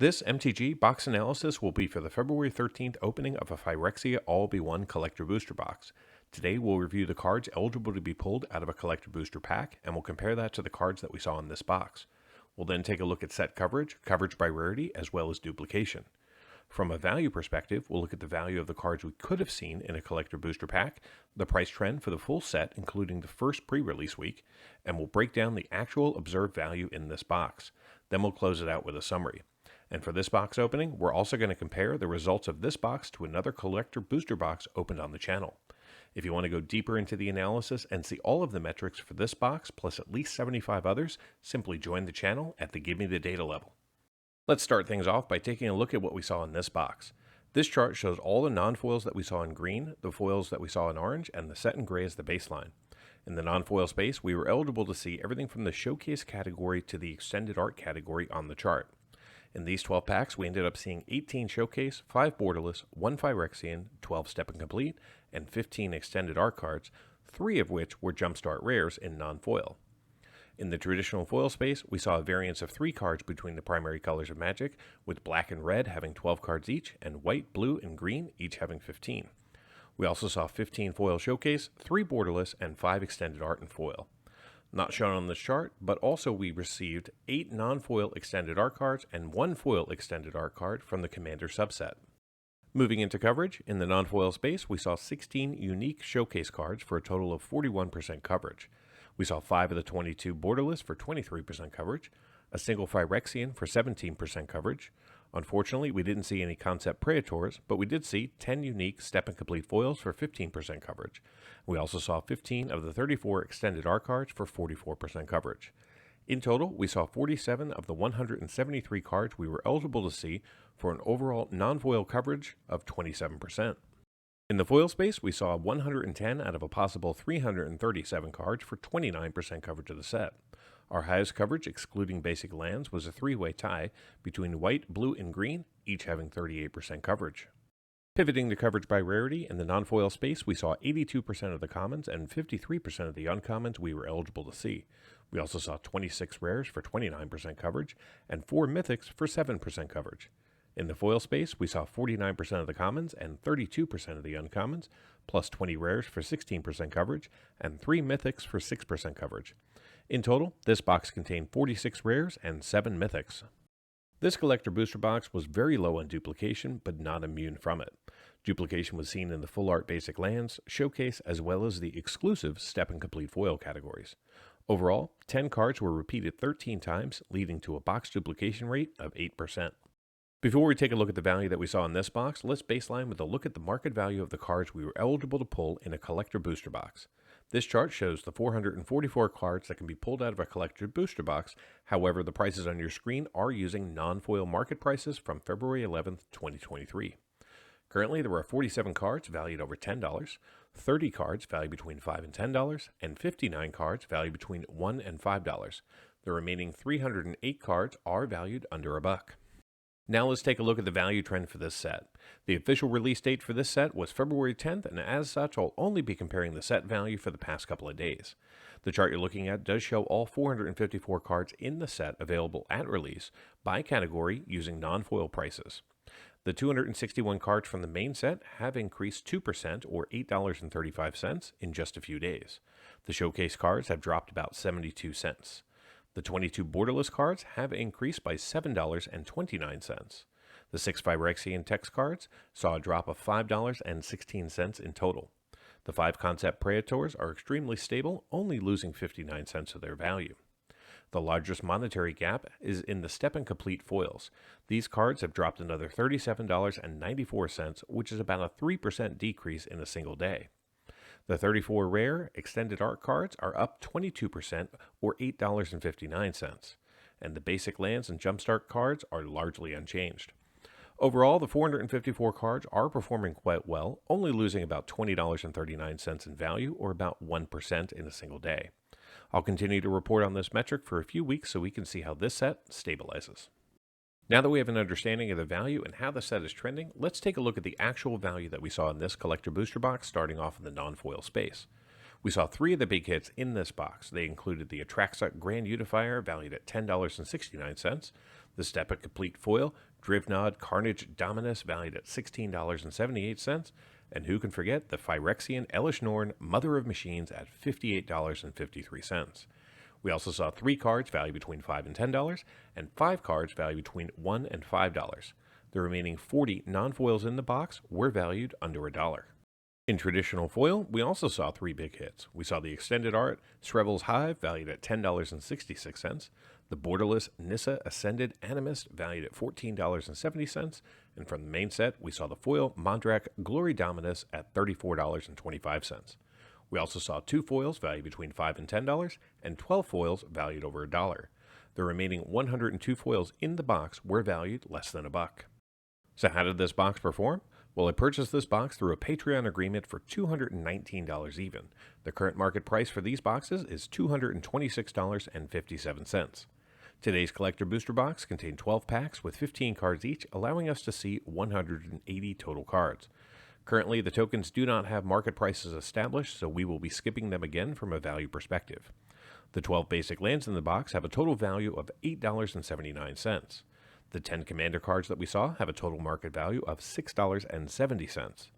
This MTG Box Analysis will be for the February 13th opening of a Phyrexia All-Be-One Collector Booster Box. Today we'll review the cards eligible to be pulled out of a Collector Booster pack, and we'll compare that to the cards that we saw in this box. We'll then take a look at set coverage, coverage by rarity, as well as duplication. From a value perspective, we'll look at the value of the cards we could have seen in a Collector Booster pack, the price trend for the full set including the first pre-release week, and we'll break down the actual observed value in this box. Then we'll close it out with a summary. And for this box opening, we're also going to compare the results of this box to another Collector Booster box opened on the channel. If you want to go deeper into the analysis and see all of the metrics for this box, plus at least 75 others, simply join the channel at the Give Me the Data level. Let's start things off by taking a look at what we saw in this box. This chart shows all the non-foils that we saw in green, the foils that we saw in orange, and the set in gray as the baseline. In the non-foil space, we were eligible to see everything from the showcase category to the extended art category on the chart. In these 12 packs, we ended up seeing 18 showcase, 5 borderless, 1 Phyrexian, 12 step and complete, and 15 extended art cards, 3 of which were jumpstart rares in non-foil. In the traditional foil space, we saw a variance of 3 cards between the primary colors of Magic, with black and red having 12 cards each, and white, blue, and green each having 15. We also saw 15 foil showcase, 3 borderless, and 5 extended art in foil. Not shown on this chart, but also we received 8 non-foil extended art cards and 1 foil extended art card from the Commander subset. Moving into coverage, in the non-foil space, we saw 16 unique showcase cards for a total of 41% coverage. We saw 5 of the 22 borderless for 23% coverage, a single Phyrexian for 17% coverage. Unfortunately, we didn't see any concept Praetors, but we did see 10 unique step and complete foils for 15% coverage. We also saw 15 of the 34 extended art cards for 44% coverage. In total, we saw 47 of the 173 cards we were eligible to see for an overall non-foil coverage of 27%. In the foil space, we saw 110 out of a possible 337 cards for 29% coverage of the set. Our highest coverage, excluding basic lands, was a 3-way tie between white, blue, and green, each having 38% coverage. Pivoting to coverage by rarity, in the non-foil space, we saw 82% of the commons and 53% of the uncommons we were eligible to see. We also saw 26 rares for 29% coverage and 4 mythics for 7% coverage. In the foil space, we saw 49% of the commons and 32% of the uncommons, plus 20 rares for 16% coverage and 3 mythics for 6% coverage. In total, this box contained 46 rares and 7 mythics. This Collector Booster Box was very low on duplication, but not immune from it. Duplication was seen in the full art basic lands, showcase, as well as the exclusive step and complete foil categories. Overall, 10 cards were repeated 13 times, leading to a box duplication rate of 8%. Before we take a look at the value that we saw in this box, let's baseline with a look at the market value of the cards we were eligible to pull in a Collector Booster Box. This chart shows the 444 cards that can be pulled out of a Collector Booster Box. However, the prices on your screen are using non-foil market prices from February 11th, 2023. Currently, there are 47 cards valued over $10, 30 cards valued between $5 and $10, and 59 cards valued between $1 and $5. The remaining 308 cards are valued under $1. Now let's take a look at the value trend for this set. The official release date for this set was February 10th, and as such, I'll only be comparing the set value for the past couple of days. The chart you're looking at does show all 454 cards in the set available at release by category using non-foil prices. The 261 cards from the main set have increased 2% or $8.35 in just a few days. The showcase cards have dropped about 72 cents. The 22 borderless cards have increased by $7.29. The 6 Phyrexian text cards saw a drop of $5.16 in total. The 5 concept Praetors are extremely stable, only losing 59 cents of their value. The largest monetary gap is in the step and complete foils. These cards have dropped another $37.94, which is about a 3% decrease in a single day. The 34 rare extended art cards are up 22% or $8.59, and the basic lands and jumpstart cards are largely unchanged. Overall, the 454 cards are performing quite well, only losing about $20.39 in value or about 1% in a single day. I'll continue to report on this metric for a few weeks so we can see how this set stabilizes. Now that we have an understanding of the value and how the set is trending, let's take a look at the actual value that we saw in this Collector Booster Box starting off in the non-foil space. We saw 3 of the big hits in this box. They included the Atraxa Grand Unifier valued at $10.69, the Step and Complete Foil Drivnod Carnage Dominus valued at $16.78, and who can forget the Phyrexian Elish Norn Mother of Machines at $58.53. We also saw 3 cards valued between $5 and $10, and 5 cards valued between $1 and $5. The remaining 40 non-foils in the box were valued under $1. In traditional foil, we also saw 3 big hits. We saw the extended art Srevel's Hive valued at $10.66, the borderless Nissa Ascended Animist valued at $14.70, and from the main set, we saw the foil Mondrak Glory Dominus at $34.25. We also saw 2 foils valued between $5 and $10, and 12 foils valued over $1. The remaining 102 foils in the box were valued less than $1. So how did this box perform? Well, I purchased this box through a Patreon agreement for $219 even. The current market price for these boxes is $226.57. Today's Collector Booster Box contained 12 packs with 15 cards each, allowing us to see 180 total cards. Currently, the tokens do not have market prices established, so we will be skipping them again from a value perspective. The 12 basic lands in the box have a total value of $8.79. The 10 commander cards that we saw have a total market value of $6.70.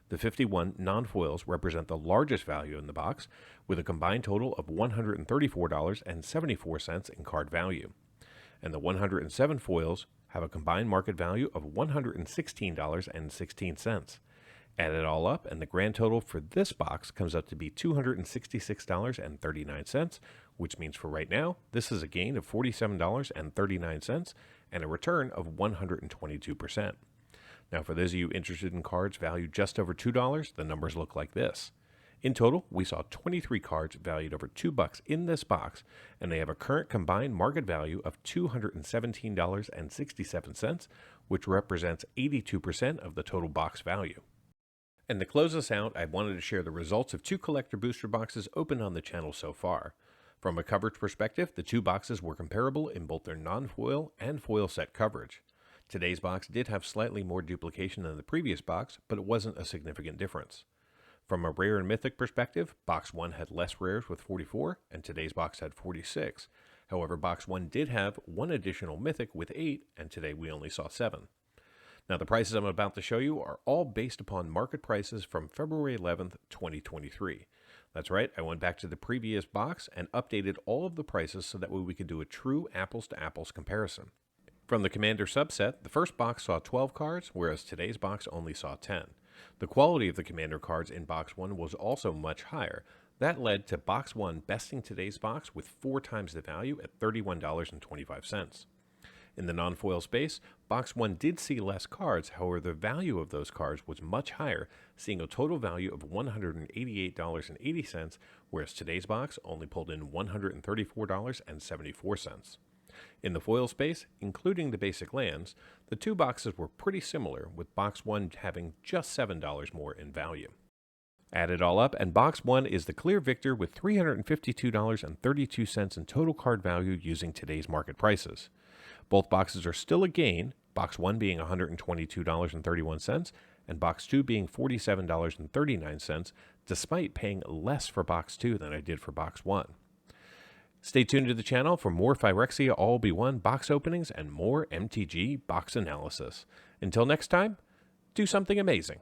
The 51 non-foils represent the largest value in the box, with a combined total of $134.74 in card value. And the 107 foils have a combined market value of $116.16. Add it all up, and the grand total for this box comes up to be $266.39, which means for right now, this is a gain of $47.39 and a return of 122%. Now, for those of you interested in cards valued just over $2, the numbers look like this. In total, we saw 23 cards valued over $2 in this box, and they have a current combined market value of $217.67, which represents 82% of the total box value. And to close us out, I wanted to share the results of 2 collector booster boxes opened on the channel so far. From a coverage perspective, the 2 boxes were comparable in both their non-foil and foil set coverage. Today's box did have slightly more duplication than the previous box, but it wasn't a significant difference. From a rare and mythic perspective, box 1 had less rares with 44, and today's box had 46. However, box 1 did have 1 additional mythic with 8, and today we only saw 7. Now, the prices I'm about to show you are all based upon market prices from February 11th, 2023. That's right, I went back to the previous box and updated all of the prices so that way we could do a true apples-to-apples comparison. From the Commander subset, the first box saw 12 cards, whereas today's box only saw 10. The quality of the Commander cards in box 1 was also much higher. That led to box 1 besting today's box with 4 times the value at $31.25. In the non-foil space, box 1 did see less cards, however the value of those cards was much higher, seeing a total value of $188.80, whereas today's box only pulled in $134.74. In the foil space, including the basic lands, the 2 boxes were pretty similar, with box 1 having just $7 more in value. Add it all up, and box 1 is the clear victor with $352.32 in total card value using today's market prices. Both boxes are still a gain, box 1 being $122.31 and box 2 being $47.39, despite paying less for box 2 than I did for box 1. Stay tuned to the channel for more Phyrexia All-Be-One box openings and more MTG Box Analysis. Until next time, do something amazing.